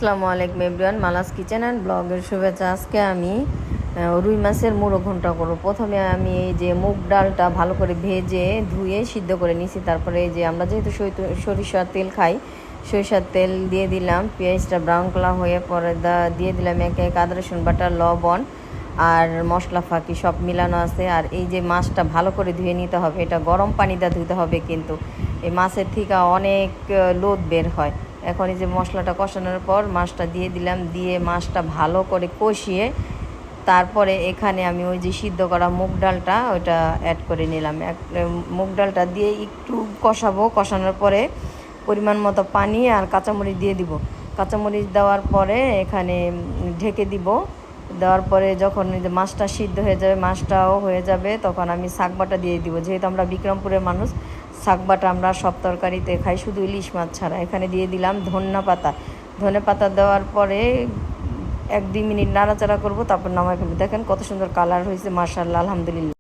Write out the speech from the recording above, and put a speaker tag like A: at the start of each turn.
A: আসসালামু আলাইকুম everyone, Mala's kitchen and ব্লগের শুভেচ্ছা। আজকে আমি রুই মাছের মুড়ো ঘন্ট করব। প্রথমে আমি এই যে মুগ ডালটা ভালো করে ভেজে ধুয়ে সিদ্ধ করে নিয়েছি। তারপরে এই যে আমরা যেহেতু সরিষার তেল খাই, সরিষার তেল দিয়ে দিলাম, পেঁয়াজটা ব্রাউন কালার হয়ে পরে দিয়ে দিলাম এক এক আদা রসুন বাটা, লবণ আর মশলা ফাঁকি সব মিলানো আছে। আর এই যে মাছটা ভালো করে ধুয়ে নিতে হবে, এটা গরম পানি দিয়ে ধুতে হবে, কিন্তু এই মাছের থেকে অনেক লোদ বের হয়। এখন এই যে মশলাটা কষানোর পর মাছটা দিয়ে দিলাম, দিয়ে মাছটা ভালো করে কষিয়ে তারপরে এখানে আমি ওই যে সিদ্ধ করা মুগ ডালটা ওইটা অ্যাড করে নিলাম। মুগ ডালটা দিয়ে একটু কষাবো, কষানোর পরে পরিমাণ মতো পানি আর কাঁচামরিচ দিয়ে দিব। কাঁচামরিচ দেওয়ার পরে এখানে ঢেকে দিব। দেওয়ার পরে যখন এই যে মাছটা সিদ্ধ হয়ে যাবে, মাছটাও হয়ে যাবে, তখন আমি শাক বাটা দিয়ে দিব। যেহেতু আমরা বিক্রমপুরের মানুষ, শাক বাটা আমরা সব তরকারিতে খাই, শুধু ইলিশ মাছ ছাড়া। এখানে দিয়ে দিলাম ধনে পাতা দেওয়ার পরে 1-2 মিনিট নাড়াচাড়া করব, তারপর নামাই ফেলবো। দেখেন কত সুন্দর কালার হয়েছে, মাশাআল্লাহ, আলহামদুলিল্লাহ।